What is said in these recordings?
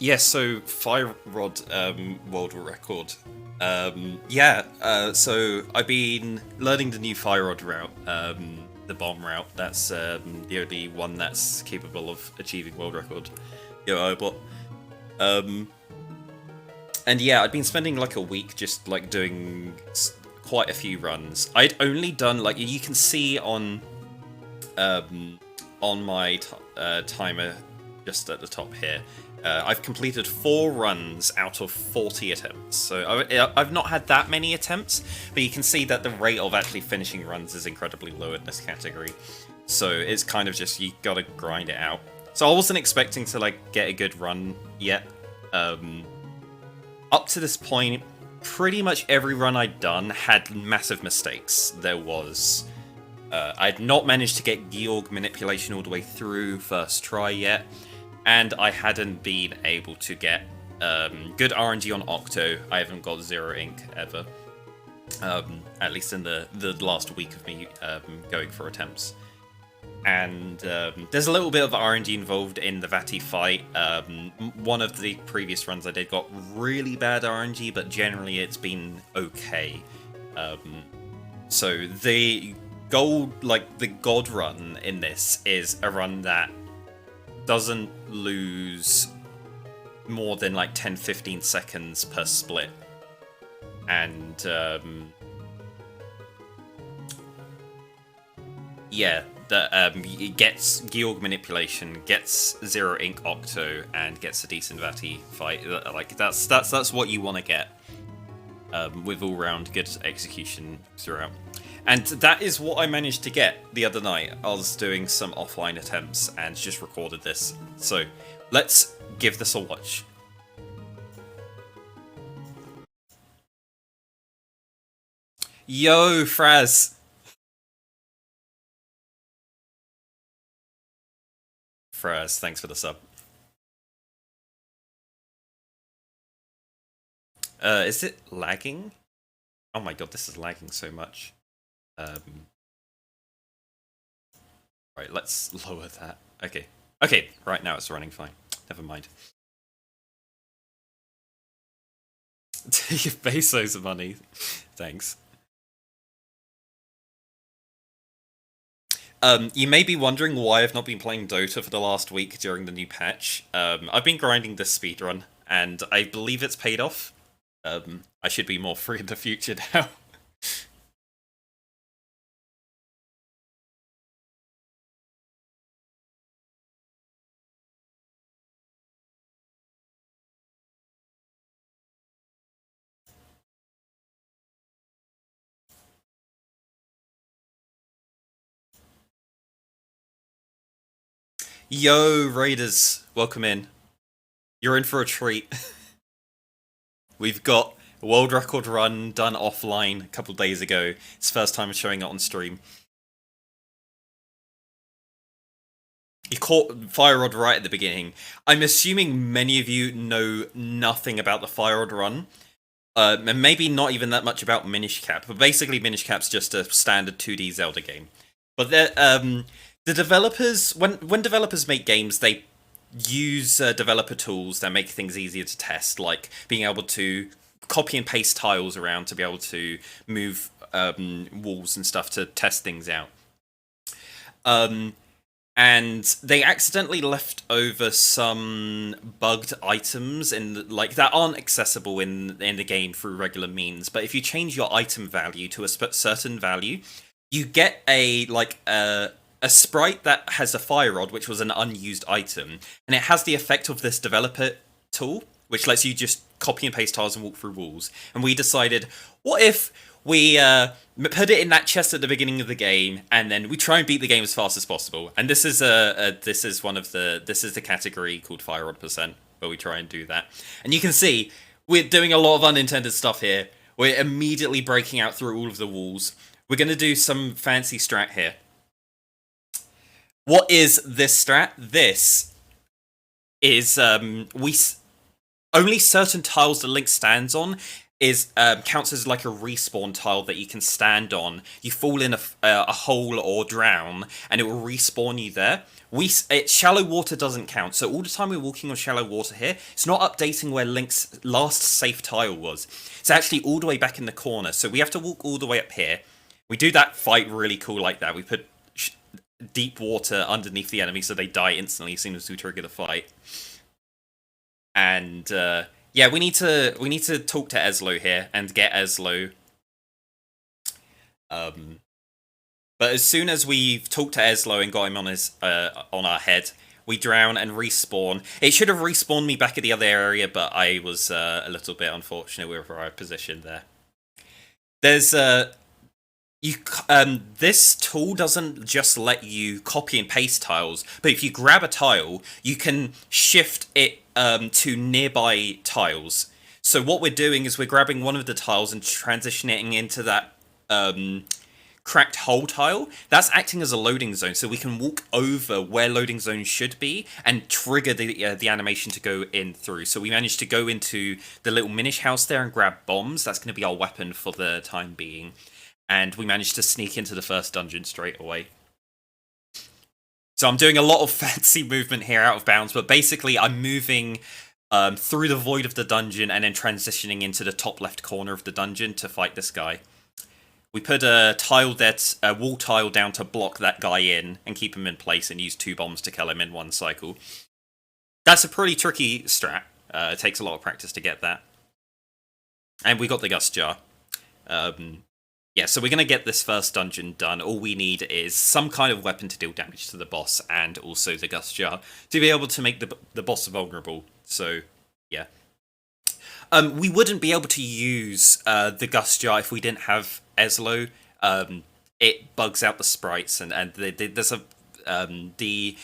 Yeah, so Firerod world record. So I've been learning the new Firerod route, the bomb route. That's the only one that's capable of achieving world record. Yeah, but um, and yeah, I'd been spending like a week just like doing quite a few runs. I'd only done like you can see um, on my timer just at the top here. I've completed 4 runs out of 40 attempts, so I've not had that many attempts, but you can see that the rate of actually finishing runs is incredibly low in this category. So it's kind of just, you gotta grind it out. So I wasn't expecting to like get a good run yet. Up to this point, pretty much every run I'd done had massive mistakes. There was I'd not managed to get Gyorg manipulation all the way through first try yet, and I hadn't been able to get good RNG on Octo. I haven't got 0 ink ever, at least in the last week of me going for attempts. And there's a little bit of RNG involved in the Vati fight. One of the previous runs I did got really bad RNG, but generally it's been okay. So the the God run in this is a run that doesn't lose more than like 10-15 seconds per split. And yeah, it gets Gyorg manipulation, gets 0 ink Octo, and gets a decent Vati fight. Like that's what you want to get with all round good execution throughout. And that is what I managed to get the other night. I was doing some offline attempts and just recorded this. So let's give this a watch. Yo, Fraz. Fraz, thanks for the sub. Is it lagging? Oh my god, this is lagging so much. Right, let's lower that. Okay. Okay, right now it's running fine. Never mind. Pesos money. Thanks. You may be wondering why I've not been playing Dota for the last week during the new patch. I've been grinding this speedrun, and I believe it's paid off. I should be more free in the future now. Yo, Raiders, welcome in. You're in for a treat. We've got a world record run done offline a couple days ago. It's the first time showing it on stream. You caught Firerod right at the beginning. I'm assuming many of you know nothing about the Firerod run. And maybe not even that much about Minish Cap, but basically Minish Cap's just a standard 2D Zelda game. But the developers, when developers make games, they use developer tools that make things easier to test, like being able to copy and paste tiles around to be able to move walls and stuff to test things out. Um, and they accidentally left over some bugged items like that aren't accessible in the game through regular means. But if you change your item value to a certain value, you get a sprite that has a fire rod, which was an unused item, and it has the effect of this developer tool, which lets you just copy and paste tiles and walk through walls. And we decided, what if we put it in that chest at the beginning of the game, and then we try and beat the game as fast as possible. And this is this is the category called Fire Rod Percent, where we try and do that. And you can see we're doing a lot of unintended stuff here. We're immediately breaking out through all of the walls. We're going to do some fancy strat here. What is this strat? This is only certain tiles that Link stands on is counts as like a respawn tile that you can stand on. You fall in a hole or drown, and it will respawn you there. Shallow water doesn't count, so all the time we're walking on shallow water here, it's not updating where Link's last safe tile was. It's actually all the way back in the corner, so we have to walk all the way up here. We do that fight really cool like that. We put deep water underneath the enemy so they die instantly as soon as we trigger the fight. And yeah, we need to talk to Eslo here and get Eslo. But as soon as we've talked to Eslo and got him on his on our head, we drown and respawn. It should have respawned me back at the other area, but I was a little bit unfortunate with our position there. There's this tool doesn't just let you copy and paste tiles, but if you grab a tile, you can shift it to nearby tiles. So what we're doing is we're grabbing one of the tiles and transitioning into that cracked hole tile. That's acting as a loading zone, so we can walk over where loading zones should be and trigger the animation to go in through. So we managed to go into the little Minish house there and grab bombs. That's going to be our weapon for the time being. And we managed to sneak into the first dungeon straight away. So I'm doing a lot of fancy movement here out of bounds, but basically I'm moving through the void of the dungeon and then transitioning into the top left corner of the dungeon to fight this guy. We put a wall tile down to block that guy in and keep him in place and use 2 bombs to kill him in one cycle. That's a pretty tricky strat. It takes a lot of practice to get that. And we got the Gust Jar. Yeah, so we're going to get this first dungeon done. All we need is some kind of weapon to deal damage to the boss, and also the Gust Jar to be able to make the boss vulnerable. So, yeah. We wouldn't be able to use the Gust Jar if we didn't have Eslo. It bugs out the sprites, and there's the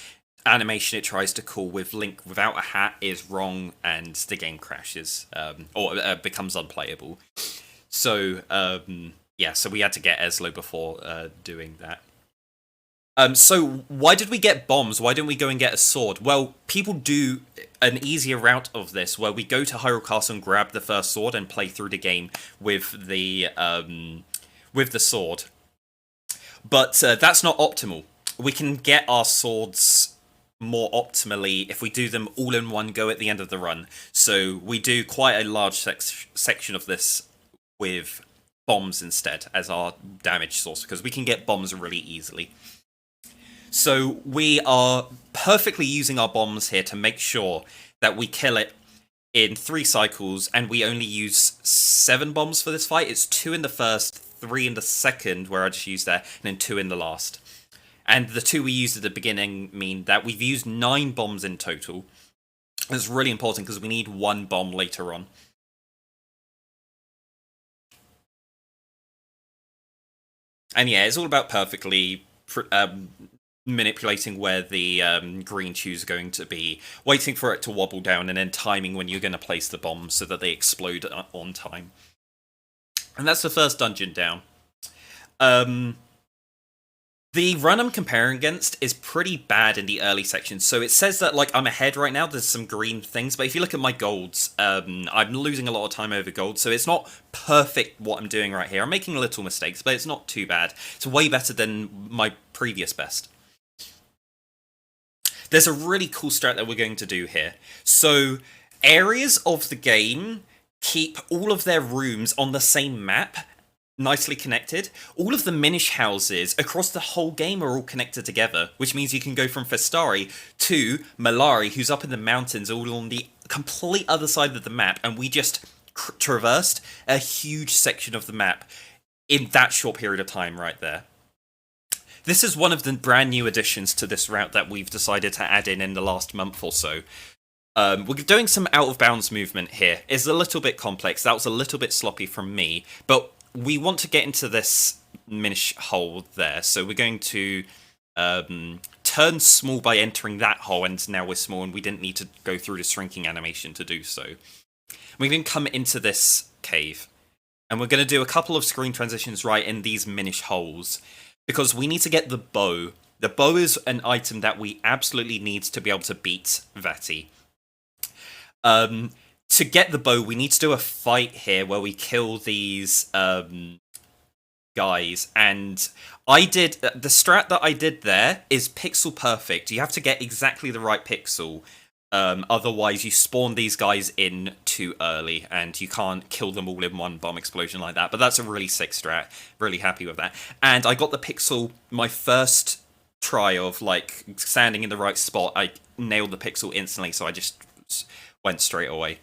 animation it tries to call with Link without a hat is wrong, and the game crashes, or becomes unplayable. So, yeah, so we had to get Eslo before doing that. So why did we get bombs? Why didn't we go and get a sword? Well, people do an easier route of this, where we go to Hyrule Castle and grab the first sword and play through the game with the sword. But that's not optimal. We can get our swords more optimally if we do them all in one go at the end of the run. So we do quite a large section of this with bombs instead as our damage source, because we can get bombs really easily. So we are perfectly using our bombs here to make sure that we kill it in 3 cycles, and we only use 7 bombs for this fight. It's 2 in the first, 3 in the second, where I just used there, and then 2 in the last. And the 2 we used at the beginning mean that we've used 9 bombs in total. It's really important because we need 1 bomb later on. And yeah, it's all about perfectly manipulating where the green shoes are going to be, waiting for it to wobble down, and then timing when you're going to place the bombs so that they explode on time. And that's the first dungeon down. The run I'm comparing against is pretty bad in the early sections. So it says that like I'm ahead right now, there's some green things, but if you look at my golds, I'm losing a lot of time over gold, so it's not perfect what I'm doing right here. I'm making little mistakes, but it's not too bad. It's way better than my previous best. There's a really cool strat that we're going to do here. So areas of the game keep all of their rooms on the same map, nicely connected. All of the Minish houses across the whole game are all connected together, which means you can go from Festari to Malari, who's up in the mountains, all on the complete other side of the map, and we just traversed a huge section of the map in that short period of time right there. This is one of the brand new additions to this route that we've decided to add in the last month or so. We're doing some out-of-bounds movement here. It's a little bit complex. That was a little bit sloppy from me, but we want to get into this Minish hole there, so we're going to turn small by entering that hole, and now we're small and we didn't need to go through the shrinking animation to do so. We're going to come into this cave, and we're going to do a couple of screen transitions right in these Minish holes, because we need to get the bow. The bow is an item that we absolutely need to be able to beat Vati. to get the bow, we need to do a fight here where we kill these guys, and I did the strat that I did there is pixel perfect. You have to get exactly the right pixel, otherwise you spawn these guys in too early and you can't kill them all in one bomb explosion like that. But that's a really sick strat, really happy with that. And I got the pixel my first try of like standing in the right spot. I nailed the pixel instantly, so I just went straight away.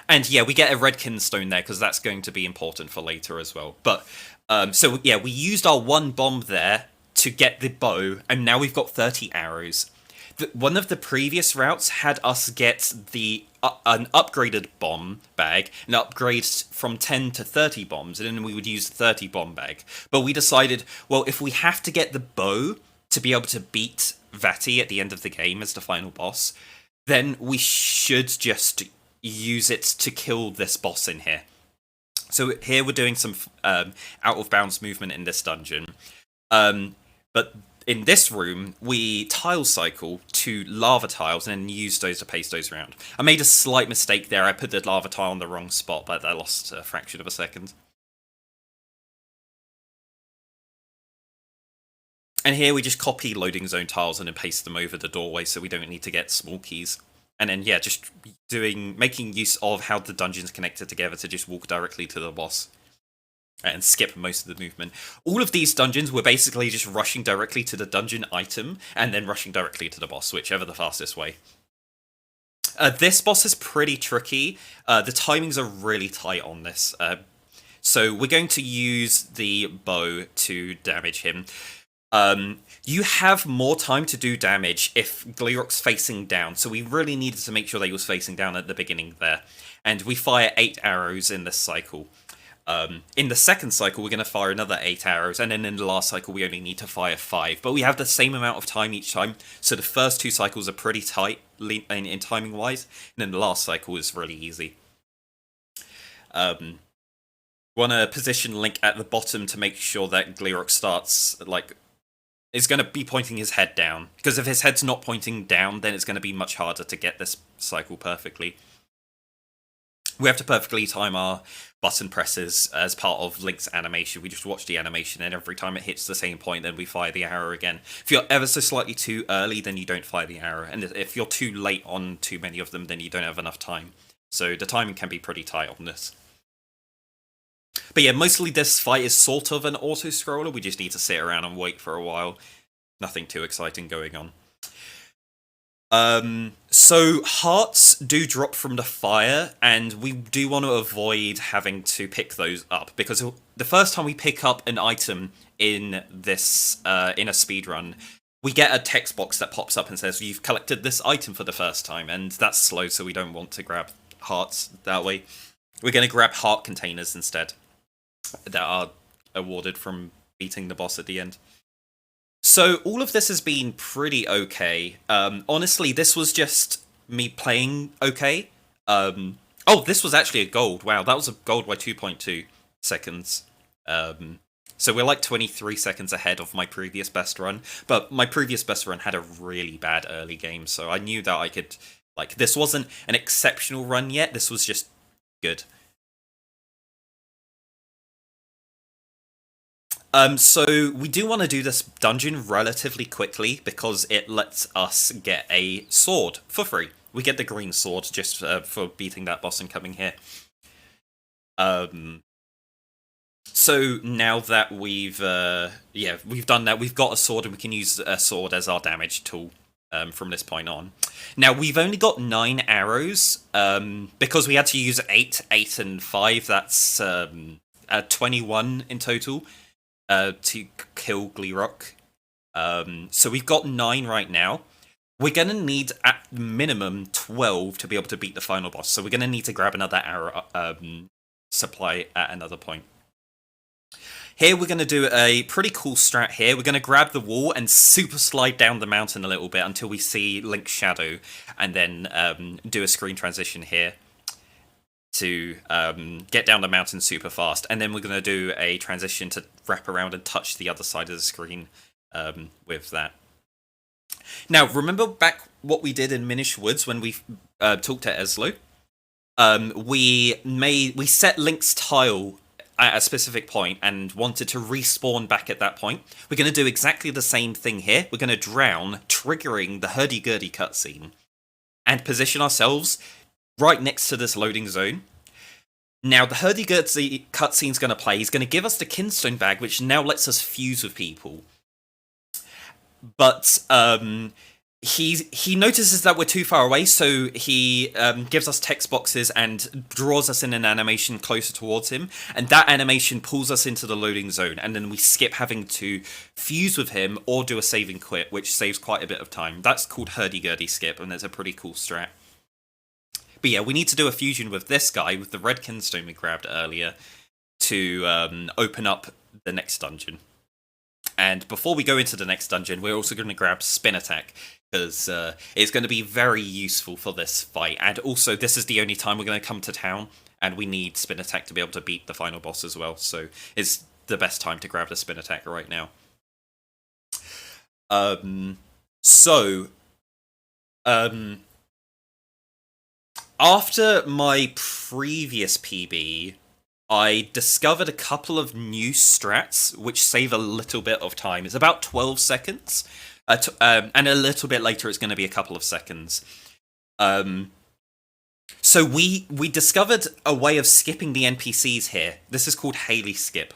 And yeah, we get a Redkin stone there because that's going to be important for later as well. But so yeah, we used our one bomb there to get the bow, and now we've got 30 arrows. One of the previous routes had us get the an upgraded bomb bag, and upgrade from 10 to 30 bombs, and then we would use the 30 bomb bag. But we decided, well, if we have to get the bow to be able to beat Vati at the end of the game as the final boss, then we should just use it to kill this boss in here. So here we're doing some out of bounds movement in this dungeon. But in this room, we tile cycle to lava tiles and then use those to paste those around. I made a slight mistake there. I put the lava tile in the wrong spot, but I lost a fraction of a second. And here we just copy loading zone tiles and then paste them over the doorway so we don't need to get small keys. And then, yeah, just making use of how the dungeon's connected together to just walk directly to the boss and skip most of the movement. All of these dungeons were basically just rushing directly to the dungeon item and then rushing directly to the boss, whichever the fastest way. This boss is pretty tricky. The timings are really tight on this. So we're going to use the bow to damage him. You have more time to do damage if Gyorg's facing down, so we really needed to make sure that he was facing down at the beginning there. And we fire 8 arrows in this cycle. In the second cycle, we're going to fire another 8 arrows, and then in the last cycle, we only need to fire 5. But we have the same amount of time each time, so the first 2 cycles are pretty tight in timing-wise, and then the last cycle is really easy. Want to position Link at the bottom to make sure that Gyorg starts, like, is going to be pointing his head down. Because if his head's not pointing down, then it's going to be much harder to get this cycle perfectly. We have to perfectly time our button presses as part of Link's animation. We just watch the animation, and every time it hits the same point, then we fire the arrow again. If you're ever so slightly too early, then you don't fire the arrow. And if you're too late on too many of them, then you don't have enough time. So the timing can be pretty tight on this. But yeah, mostly this fight is sort of an auto-scroller. We just need to sit around and wait for a while. Nothing too exciting going on. So hearts do drop from the fire, and we do want to avoid having to pick those up, because the first time we pick up an item in this in a speedrun, we get a text box that pops up and says, you've collected this item for the first time, and that's slow, so we don't want to grab hearts that way. We're going to grab heart containers instead that are awarded from beating the boss at the end. So all of this has been pretty okay. Honestly, this was just me playing okay. Oh, this was actually a gold. Wow, that was a gold by 2.2 seconds. So we're like 23 seconds ahead of my previous best run. But my previous best run had a really bad early game, so I knew that I could... Like, this wasn't an exceptional run yet, this was just good. So we do want to do this dungeon relatively quickly because it lets us get a sword for free. We get the green sword just for beating that boss and coming here. So now that we've done that, we've got a sword and we can use a sword as our damage tool from this point on. Now we've only got 9 arrows because we had to use 8, and 5. That's 21 in total. To kill Gyorg. So we've got 9 right now. We're going to need at minimum 12 to be able to beat the final boss. So we're going to need to grab another arrow supply at another point. Here we're going to do a pretty cool strat here. We're going to grab the wall and super slide down the mountain a little bit until we see Link's shadow, and then do a screen transition here to get down the mountain super fast, and then we're going to do a transition to wrap around and touch the other side of the screen with that. Now, remember back what we did in Minish Woods when we talk to Eslo. We set Link's tile at a specific point and wanted to respawn back at that point. We're going to do exactly the same thing here. We're going to drown, triggering the hurdy-gurdy cutscene, and position ourselves right next to this loading zone. Now, the hurdy-gurdy cutscene's going to play. He's going to give us the Kinstone bag, which now lets us fuse with people. But he notices that we're too far away, so he gives us text boxes and draws us in an animation closer towards him, and that animation pulls us into the loading zone, and then we skip having to fuse with him or do a save and quit, which saves quite a bit of time. That's called hurdy-gurdy skip, and it's a pretty cool strat. But yeah, we need to do a fusion with this guy, with the red Kinstone we grabbed earlier, to open up the next dungeon. And before we go into the next dungeon, we're also going to grab Spin Attack, because it's going to be very useful for this fight. And also, this is the only time we're going to come to town, and we need Spin Attack to be able to beat the final boss as well. So it's the best time to grab the Spin Attack right now. After my previous PB, I discovered a couple of new strats which save a little bit of time. It's about 12 seconds, and a little bit later it's going to be a couple of seconds. So we discovered a way of skipping the NPCs here. This is called Haley Skip.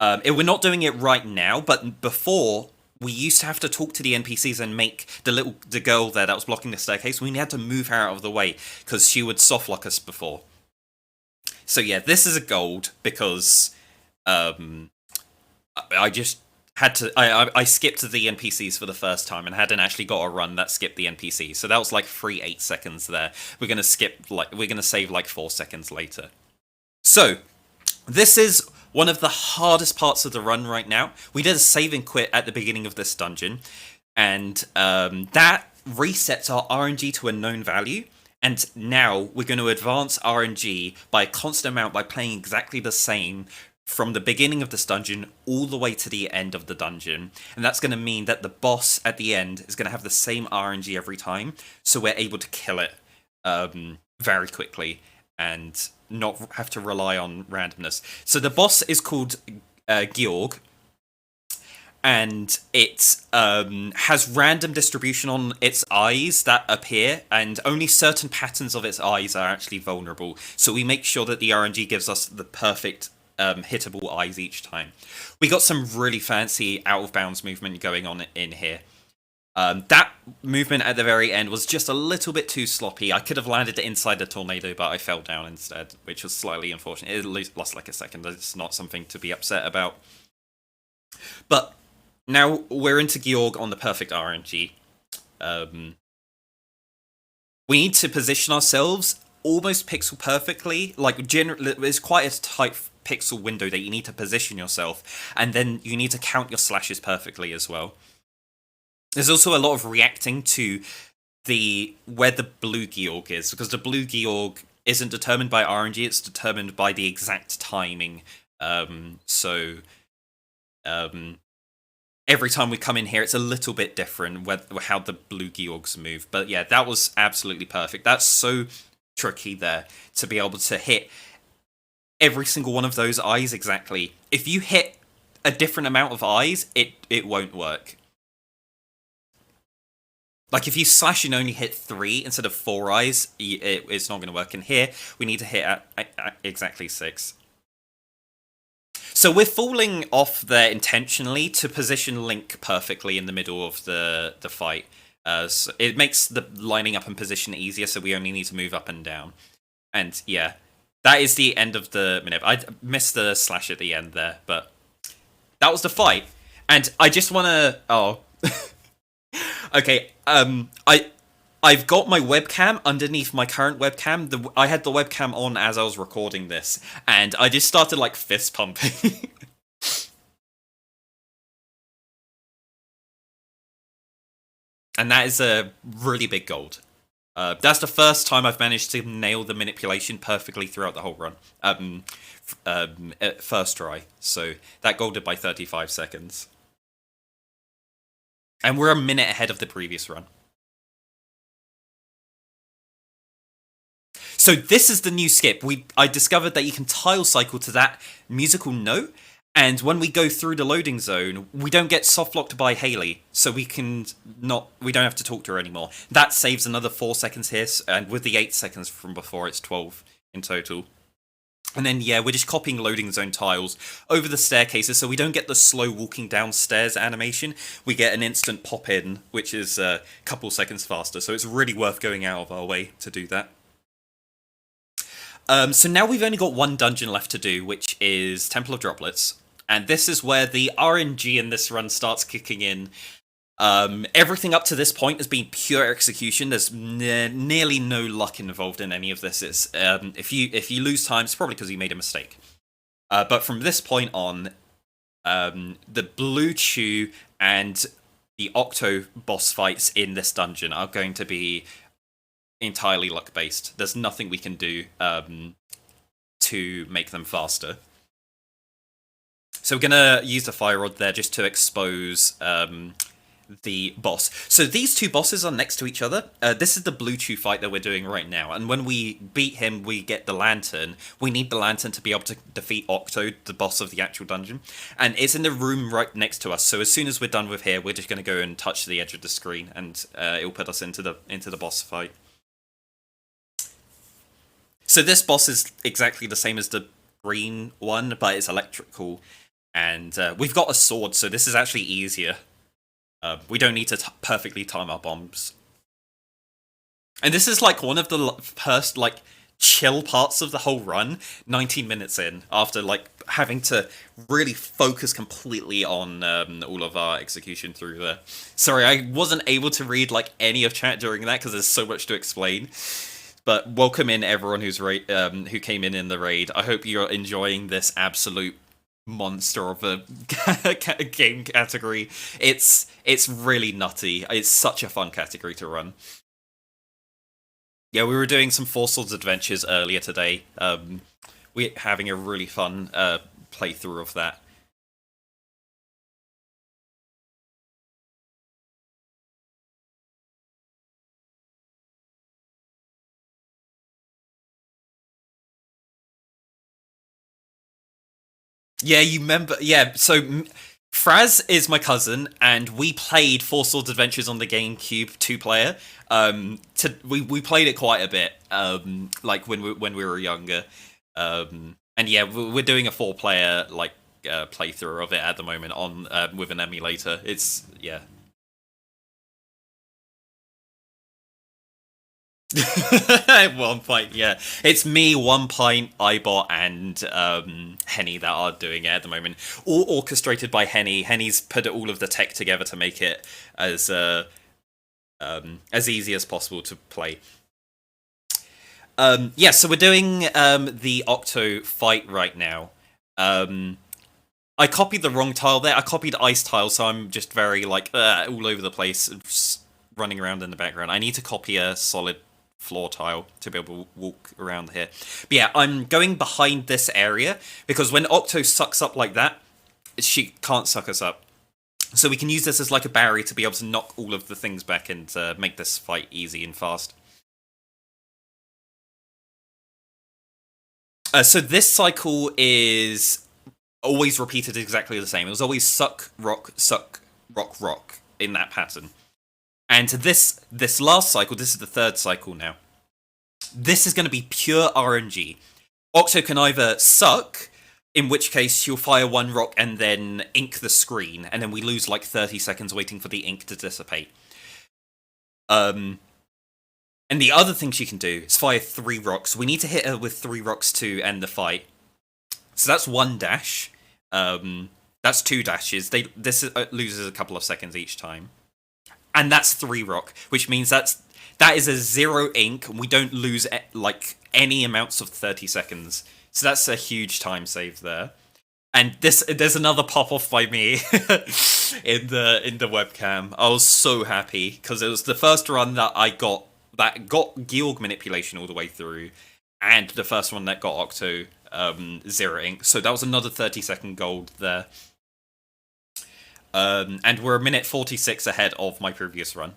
We're not doing it right now, but before, we used to have to talk to the NPCs and make the girl there that was blocking the staircase. We had to move her out of the way because she would softlock us before. So yeah, this is a gold because I just had to. I skipped the NPCs for the first time and hadn't actually got a run that skipped the NPCs. So that was like 8 seconds there. We're gonna save like 4 seconds later. So this is one of the hardest parts of the run right now. We did a save and quit at the beginning of this dungeon, and that resets our RNG to a known value. And now we're going to advance RNG by a constant amount by playing exactly the same from the beginning of this dungeon all the way to the end of the dungeon. And that's going to mean that the boss at the end is going to have the same RNG every time, so we're able to kill it very quickly and not have to rely on randomness. So the boss is called Gyorg, and it has random distribution on its eyes that appear, and only certain patterns of its eyes are actually vulnerable. So we make sure that the RNG gives us the perfect hittable eyes each time. We got some really fancy out-of-bounds movement going on in here. That movement at the very end was just a little bit too sloppy. I could have landed inside the tornado, but I fell down instead, which was slightly unfortunate. It lost like a second. It's not something to be upset about. But now we're into Gyorg on the perfect RNG. We need to position ourselves almost pixel perfectly. Like, there's quite a tight pixel window that you need to position yourself, and then you need to count your slashes perfectly as well. There's also a lot of reacting to where the blue Gyorg is, because the blue Gyorg isn't determined by RNG, it's determined by the exact timing. Every time we come in here, it's a little bit different how the blue Gyorgs move. But yeah, that was absolutely perfect. That's so tricky there to be able to hit every single one of those eyes exactly. If you hit a different amount of eyes, it won't work. Like, if you slash and only hit 3 instead of 4 eyes, it's not going to work. And here, we need to hit at exactly 6. So we're falling off there intentionally to position Link perfectly in the middle of the fight. So it makes the lining up and position easier, so we only need to move up and down. And yeah, that is the end of the minute. I missed the slash at the end there, but that was the fight. And I just want to... Oh... Okay, I've got my webcam underneath my current webcam. I had the webcam on as I was recording this, and I just started, like, fist pumping. And that is a really big gold. That's the first time I've managed to nail the manipulation perfectly throughout the whole run. First try. So that golded by 35 seconds. And we're a minute ahead of the previous run. So this is the new skip. I discovered that you can tile cycle to that musical note, and when we go through the loading zone, we don't get soft locked by Haley, so we don't have to talk to her anymore. That saves another 4 seconds here, and with the 8 seconds from before, it's 12 in total. And then, yeah, we're just copying loading zone tiles over the staircases, so we don't get the slow walking downstairs animation. We get an instant pop in, which is a couple seconds faster, so it's really worth going out of our way to do that. So now we've only got one dungeon left to do, which is Temple of Droplets. And this is where the RNG in this run starts kicking in. Everything up to this point has been pure execution. There's nearly no luck involved in any of this. It's if you lose time, it's probably because you made a mistake. But from this point on, the Blue Chew and the Octo boss fights in this dungeon are going to be entirely luck based. There's nothing we can do to make them faster. So we're gonna use the Firerod there just to expose the boss. So these two bosses are next to each other. This is the Blue Chew fight that we're doing right now, and when we beat him, we get the lantern. We need the lantern to be able to defeat Octo, the boss of the actual dungeon, and it's in the room right next to us. So as soon as we're done with here, we're just going to go and touch the edge of the screen, and it'll put us into the boss fight. So this boss is exactly the same as the green one, but it's electrical, and we've got a sword, so this is actually easier. We don't need to perfectly time our bombs. And this is like one of the first like chill parts of the whole run, 19 minutes in, after like having to really focus completely on all of our execution through there. Sorry, I wasn't able to read like any of chat during that because there's so much to explain. But welcome in everyone who came in the raid. I hope you're enjoying this absolute monster of a game category. It's really nutty. It's such a fun category to run. Yeah, we were doing some Four Swords adventures earlier today. We're having a really fun playthrough of that. Yeah, you remember? Yeah, so Fraz is my cousin, and we played Four Swords Adventures on the GameCube 2-player. We played it quite a bit, like when we were younger. And yeah, we're doing a 4-player like playthrough of it at the moment on with an emulator. It's yeah. 1 pint, yeah. It's me, 1 pint, iBot, and Henny that are doing it at the moment. All orchestrated by Henny. Henny's put all of the tech together to make it as easy as possible to play. Yeah, so we're doing the Octo fight right now. I copied the wrong tile there. I copied ice tile, so I'm just very like all over the place, just running around in the background. I need to copy a solid floor tile to be able to walk around here. But yeah, I'm going behind this area because when Octo sucks up like that, she can't suck us up. So we can use this as like a barrier to be able to knock all of the things back and make this fight easy and fast. So this cycle is always repeated exactly the same. It was always suck, rock, rock in that pattern. And this last cycle, this is the third cycle now. This is going to be pure RNG. Octo can either suck, in which case she'll fire one rock and then ink the screen, and then we lose like 30 seconds waiting for the ink to dissipate. And the other thing she can do is fire 3 rocks. We need to hit her with 3 rocks to end the fight. So that's 1 dash. That's 2 dashes. This loses a couple of seconds each time. And that's 3 rock, which means that is a 0 ink, and we don't lose like any amounts of 30 seconds. So that's a huge time save there. And there's another pop off by me in the webcam. I was so happy because it was the first run that I got Gyorg manipulation all the way through, and the first one that got Octo 0 ink. So that was another 30-second gold there. And we're a minute 46 ahead of my previous run.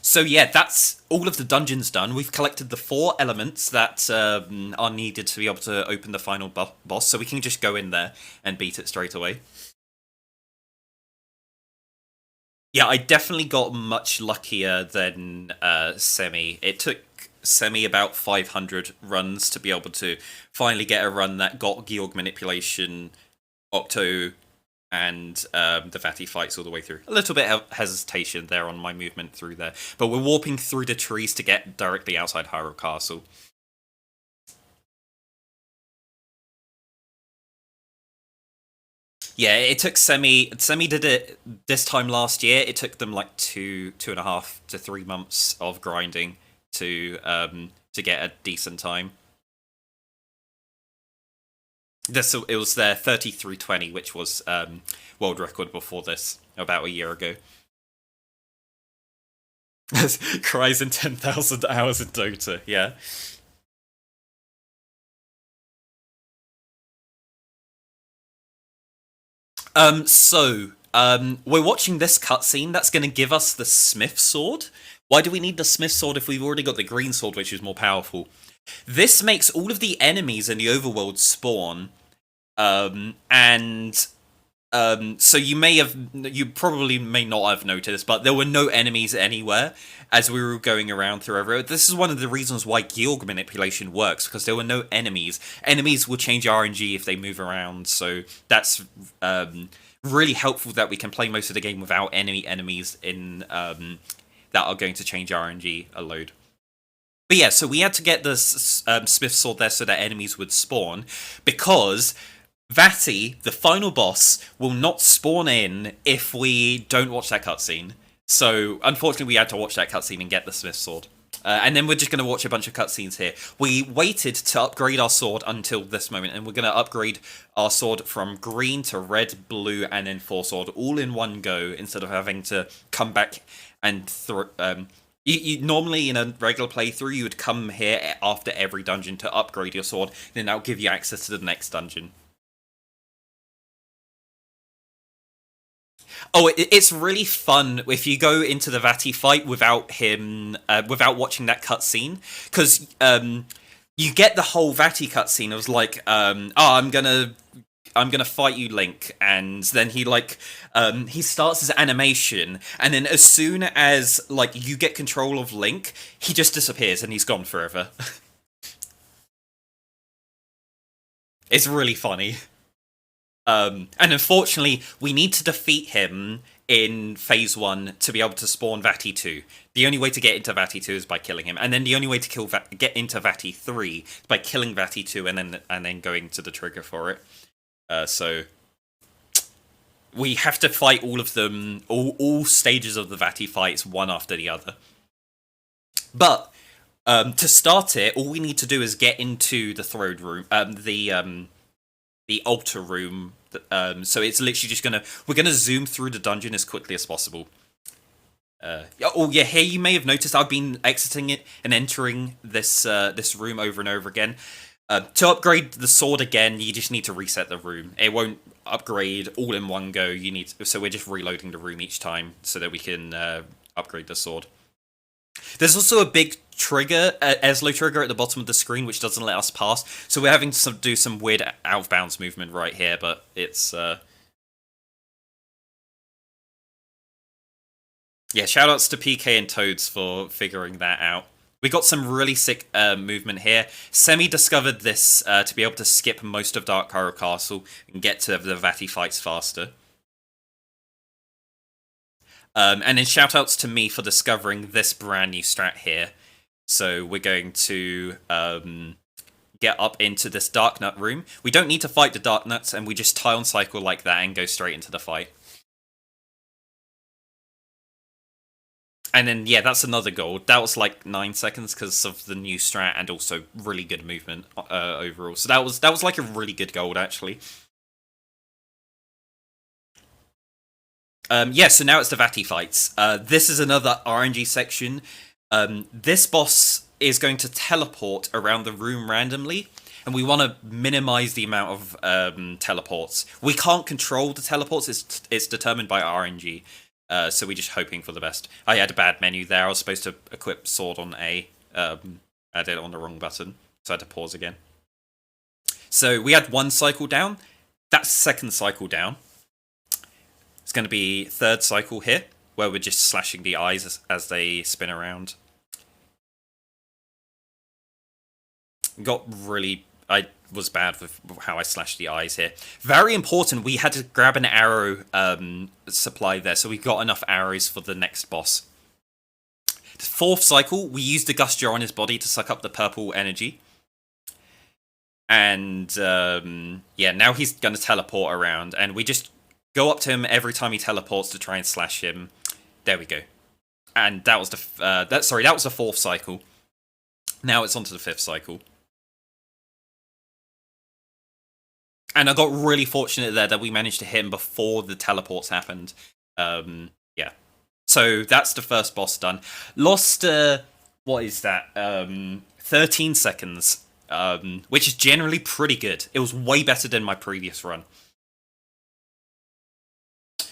So yeah, that's all of the dungeons done. We've collected the 4 elements that are needed to be able to open the final boss, so we can just go in there and beat it straight away. Yeah, I definitely got much luckier than Semi. It took Semi about 500 runs to be able to finally get a run that got Gyorg manipulation, Octo, and the Vati fights all the way through. A little bit of hesitation there on my movement through there, but we're warping through the trees to get directly outside Hyrule Castle. Yeah, it took Semi did it this time last year. It took them like 2.5 to 3 months of grinding to get a decent time. It was their 33:20, which was world record before this, about a year ago. Cries in 10,000 hours in Dota, yeah. We're watching this cutscene that's going to give us the Smith Sword. Why do we need the Smith Sword if we've already got the Green Sword, which is more powerful? This makes all of the enemies in the overworld spawn, and so you probably may not have noticed, but there were no enemies anywhere as we were going around through everywhere. This is one of the reasons why Gyorg manipulation works, because there were no enemies. Enemies will change RNG if they move around, so that's really helpful that we can play most of the game without any enemies in that are going to change RNG a load. But yeah, so we had to get the Smith Sword there so that enemies would spawn, because Vati, the final boss, will not spawn in if we don't watch that cutscene. So, unfortunately, we had to watch that cutscene and get the Smith Sword. And then we're just going to watch a bunch of cutscenes here. We waited to upgrade our sword until this moment, and we're going to upgrade our sword from green to red, blue, and then 4-sword, all in one go, instead of having to come back and you normally, in a regular playthrough, you would come here after every dungeon to upgrade your sword, then that'll give you access to the next dungeon. Oh, it's really fun if you go into the Vati fight without him, without watching that cutscene, because you get the whole Vati cutscene. It was like, oh, I'm gonna fight you, Link, and then he starts his animation, and then as soon as you get control of Link, he just disappears and he's gone forever. It's really funny. And unfortunately, we need to defeat him in Phase 1 to be able to spawn Vati 2. The only way to get into Vati 2 is by killing him, and then the only way to get into Vati 3 is by killing Vati 2 and then going to the trigger for it. So we have to fight all of them, all stages of the Vati fights, one after the other. But to start it, all we need to do is get into the throne room, the altar room. So it's literally just we're gonna zoom through the dungeon as quickly as possible. Oh yeah, here you may have noticed I've been exiting it and entering this room over and over again. To upgrade the sword again, you just need to reset the room. It won't upgrade all in one go. So we're just reloading the room each time so that we can upgrade the sword. There's also a big trigger, Eslo trigger at the bottom of the screen, which doesn't let us pass. So we're having to do some weird out of bounds movement right here, but it's yeah. Shoutouts to PK and Toads for figuring that out. We got some really sick movement here. Semi discovered this to be able to skip most of Dark Hyrule Castle and get to the Vati fights faster. And then shoutouts to me for discovering this brand new strat here. So we're going to get up into this Dark Nut room. We don't need to fight the Dark Nuts, and we just tie on cycle like that and go straight into the fight. And then, yeah, that's another gold. That was like 9 seconds because of the new strat and also really good movement overall. So that was like a really good gold, actually. Yeah, so now it's the Vati fights. This is another RNG section. This boss is going to teleport around the room randomly, and we want to minimize the amount of teleports. We can't control the teleports, it's determined by RNG. So we're just hoping for the best. I had a bad menu there. I was supposed to equip sword on A. I did it on the wrong button, so I had to pause again. So we had one cycle down. That's second cycle down. It's going to be third cycle here, where we're just slashing the eyes as they spin around. I was bad with how I slashed the eyes here. Very important, we had to grab an arrow supply there, so we got enough arrows for the next boss. The fourth cycle, we used the Gusture on his body to suck up the purple energy. And yeah, now he's going to teleport around, and we just go up to him every time he teleports to try and slash him. There we go. And that was that was the fourth cycle. Now it's on to the fifth cycle. And I got really fortunate there that we managed to hit him before the teleports happened. Yeah. So that's the first boss done. Lost, what is that? 13 seconds, which is generally pretty good. It was way better than my previous run.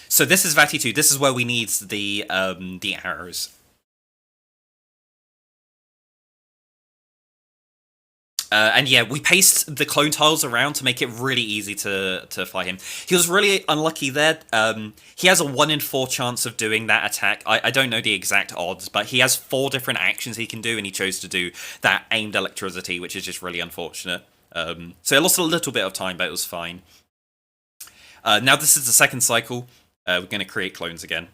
So this is Vati 2. This is where we need the arrows. And yeah, we paced the clone tiles around to make it really easy to fight him. He was really unlucky there. He has a 1 in 4 chance of doing that attack. I don't know the exact odds, but he has 4 different actions he can do, and he chose to do that aimed electricity, which is just really unfortunate. So I lost a little bit of time, but it was fine. Now this is the second cycle. We're going to create clones again.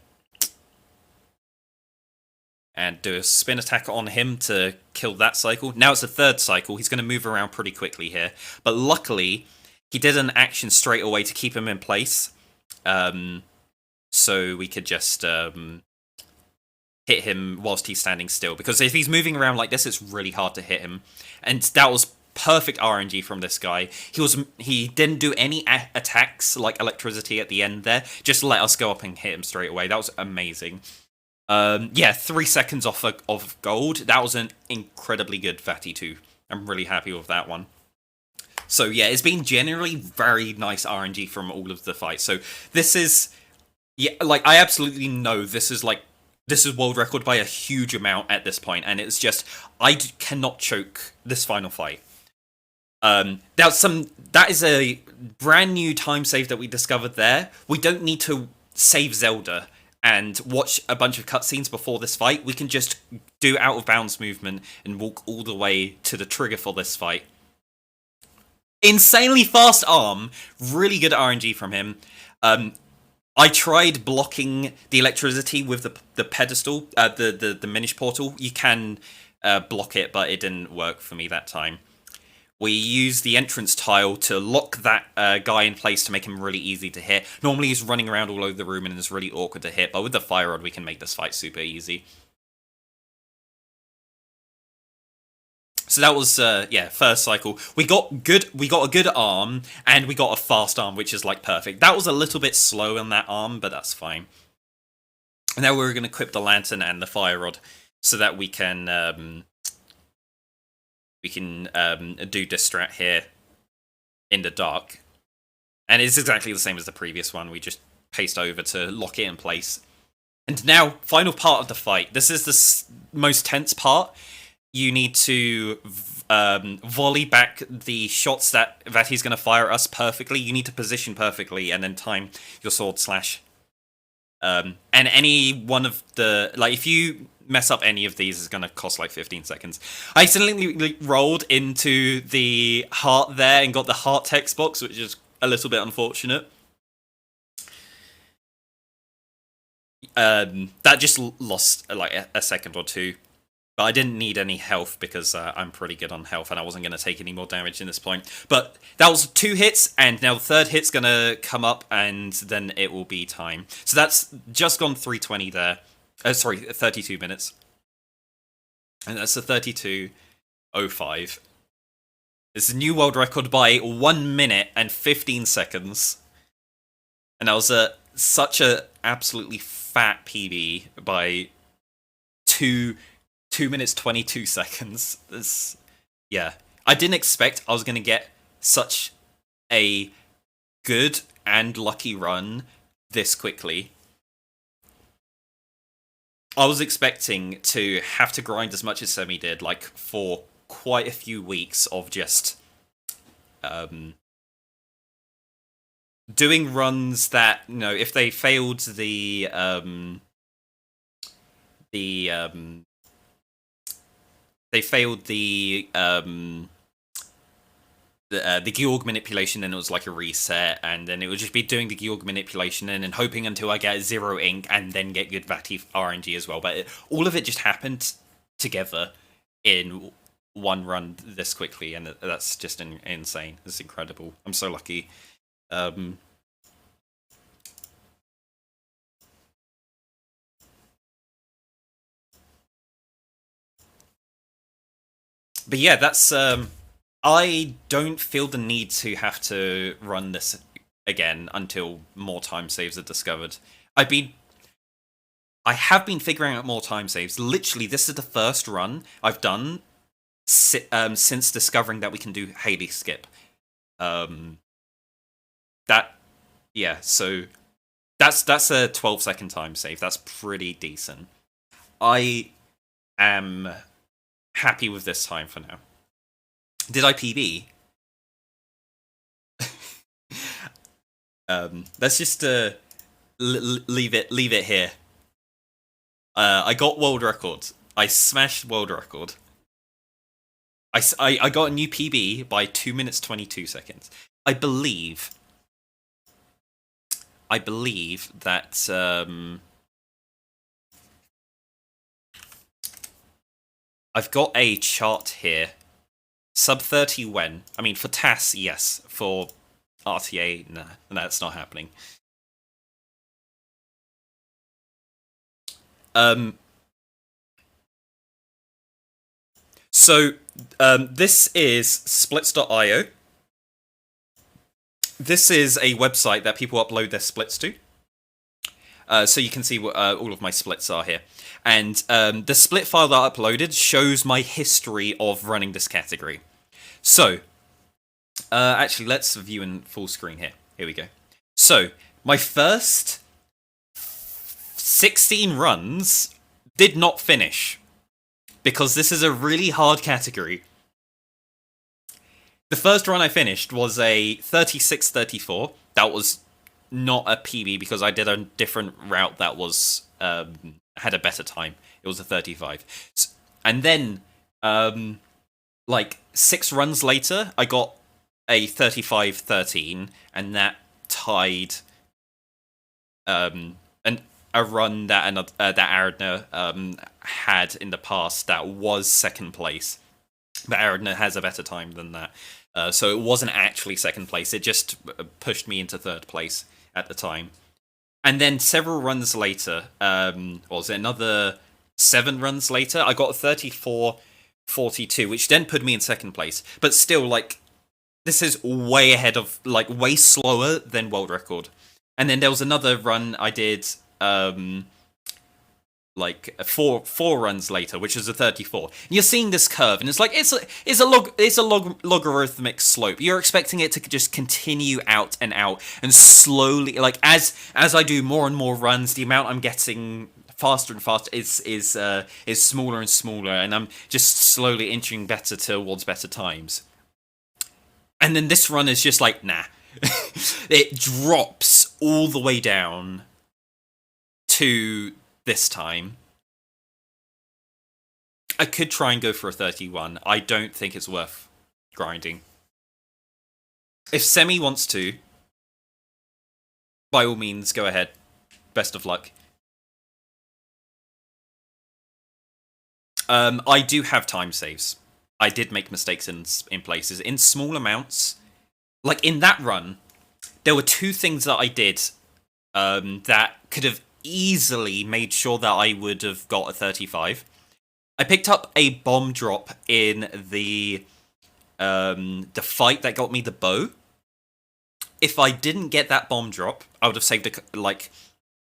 And do a spin attack on him to kill that cycle. Now it's the third cycle. He's going to move around pretty quickly here. But luckily, he did an action straight away to keep him in place. So we could just hit him whilst he's standing still. Because if he's moving around like this, it's really hard to hit him. And that was perfect RNG from this guy. He didn't do any attacks like electricity at the end there. Just let us go up and hit him straight away. That was amazing. Yeah, 3 seconds off of gold. That was an incredibly good Vati 2. I'm really happy with that one. So yeah, it's been generally very nice RNG from all of the fights. So this is, yeah, like I absolutely know this is world record by a huge amount at this point, and it's just I cannot choke this final fight. That is a brand new time save that we discovered there. We don't need to save Zelda and watch a bunch of cutscenes before this fight. We can just do out of bounds movement and walk all the way to the trigger for this fight. Insanely fast arm, really good RNG from him. I tried blocking the electricity with the pedestal, the Minish portal. You can block it, but it didn't work for me that time. We use the entrance tile to lock that guy in place to make him really easy to hit. Normally he's running around all over the room and it's really awkward to hit, but with the Firerod we can make this fight super easy. So that was, yeah, first cycle. We got a good arm, and we got a fast arm, which is like perfect. That was a little bit slow on that arm, but that's fine. And now we're going to equip the lantern and the Firerod so that we can do Distrat here in the dark. And it's exactly the same as the previous one. We just paste over to lock it in place. And now, final part of the fight. This is the most tense part. You need to volley back the shots that he's going to fire at us perfectly. You need to position perfectly and then time your sword slash. And any one of the... Like, if you mess up any of these, it's going to cost like 15 seconds. I accidentally rolled into the heart there and got the heart text box, which is a little bit unfortunate. That just lost like a second or two. But I didn't need any health because I'm pretty good on health and I wasn't going to take any more damage in this point. But that was 2 hits, and now the third hit's going to come up, and then it will be time. So that's just gone 3:20 there. Sorry, 32 minutes. And that's a 32:05. It's a new world record by 1 minute and 15 seconds. And that was such a absolutely fat PB by 2 minutes 22 seconds. Yeah. I didn't expect I was going to get such a good and lucky run this quickly. I was expecting to have to grind as much as Semi did, like for quite a few weeks of just um, doing runs that, if they failed the they failed the Gyorg manipulation, and it was like a reset, and then it would just be doing the Gyorg manipulation and then hoping until I get 0 ink and then get good Vati RNG as well. But all of it just happened together in one run this quickly, and that's just insane. It's incredible. I'm so lucky. But yeah, that's I don't feel the need to have to run this again until more time saves are discovered. I have been figuring out more time saves. Literally, this is the first run I've done since discovering that we can do Haley skip. That yeah, so that's a 12-second time save. That's pretty decent. I am happy with this time for now. Did I PB? Let's just leave it here. I got world record. I smashed world record. I got a new PB by 2 minutes 22 seconds. I believe that I've got a chart here. Sub 30 when? I mean, for TAS, yes. For RTA, nah, that's not happening. So, this is splits.io. This is a website that people upload their splits to. So you can see what all of my splits are here. And the split file that I uploaded shows my history of running this category. So, actually, let's view in full screen here. Here we go. So, my first 16 runs did not finish, because this is a really hard category. The first run I finished was a 36-34. That was not a PB because I did a different route that was had a better time. It was a 35. And then, like 6 runs later, I got a 35-13, and that tied a run that that Aradna had in the past that was second place. But Aradna has a better time than that. So it wasn't actually second place. It just pushed me into third place at the time. And then several runs later, was it another 7 runs later, I got a 34-42, which then put me in second place. But still, like, this is way ahead of, like, way slower than world record. And then there was another run I did, like four runs later, which is a 34. And you're seeing this curve, and it's like it's a logarithmic slope. You're expecting it to just continue out and out, and slowly, like as I do more and more runs, the amount I'm getting faster and faster is smaller and smaller, and I'm just slowly inching better towards better times. And then this run is just like, nah. It drops all the way down to this time. I could try and go for a 31. I don't think it's worth grinding. If Semi wants to, by all means, go ahead. Best of luck. I do have time saves. I did make mistakes in places. In small amounts, like in that run, there were 2 things that I did that could have easily made sure that I would have got a 35. I picked up a bomb drop in the fight that got me the bow. If I didn't get that bomb drop, I would have saved like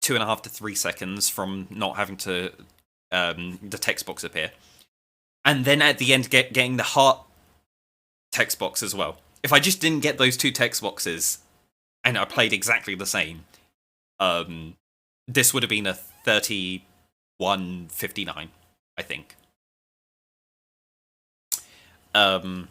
2.5 to 3 seconds from not having to the text box appear. And then at the end, getting the heart text box as well. If I just didn't get those 2 text boxes, and I played exactly the same, this would have been a 30, 3159, I think. And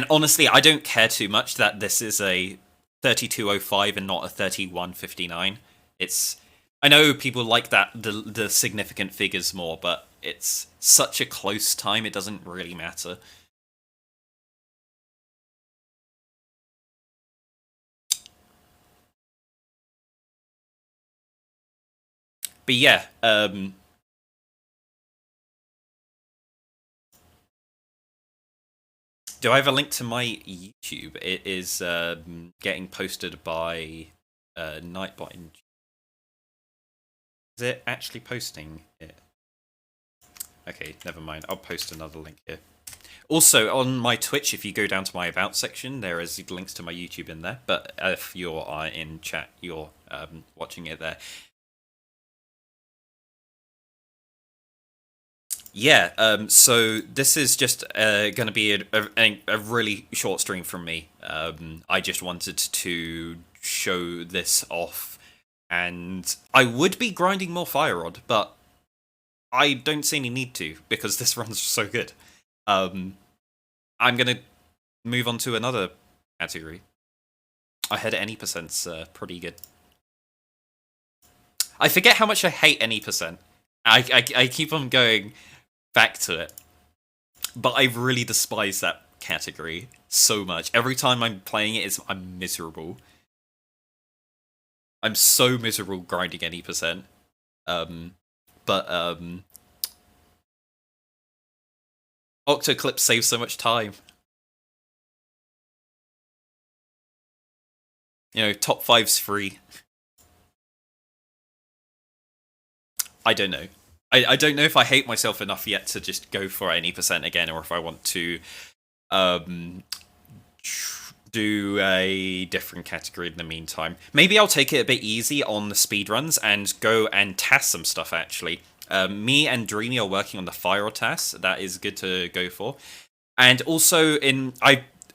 honestly, I don't care too much that this is a 3205 and not a 3159. It's I know people like that the significant figures more, but it's such a close time it doesn't really matter. But yeah, do I have a link to my YouTube? It is getting posted by Nightbot. Is it actually posting it? Okay, never mind. I'll post another link here. Also, on my Twitch, if you go down to my About section, there is links to my YouTube in there. But if you're in chat, you're watching it there. Yeah, so this is just going to be a really short stream from me. I just wanted to show this off, and I would be grinding more Firerod, but I don't see any need to, because this run's so good. I'm going to move on to another category. I heard any percent's pretty good. I forget how much I hate any percent. I keep on going back to it. But I really despise that category so much. Every time I'm playing it, I'm miserable. I'm so miserable grinding any percent. But Octo clips save so much time. You know, top 5's free. I don't know. I don't know if I hate myself enough yet to just go for any percent again, or if I want to do a different category in the meantime. Maybe I'll take it a bit easy on the speedruns and go and task some stuff, actually. Me and Dreamy are working on the Firerod task. That is good to go for. And also,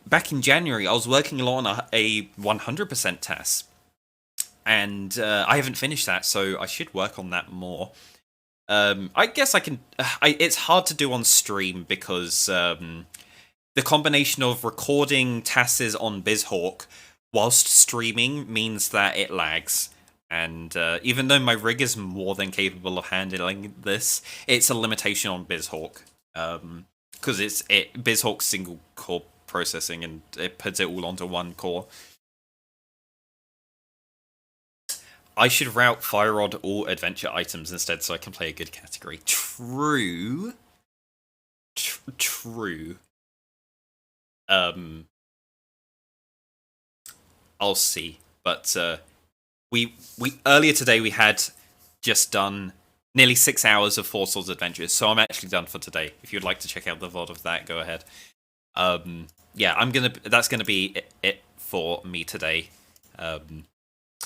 back in January, I was working a lot on a 100% task. And I haven't finished that, so I should work on that more. I guess I can. It's hard to do on stream because the combination of recording tasks on BizHawk whilst streaming means that it lags. And even though my rig is more than capable of handling this, it's a limitation on BizHawk. Because it's BizHawk's single core processing, and it puts it all onto one core. I should route Firerod all adventure items instead so I can play a good category. True. True. I'll see. But we earlier today we had just done nearly 6 hours of Four Swords Adventures, so I'm actually done for today. If you'd like to check out the VOD of that, go ahead. Yeah, that's gonna be it for me today.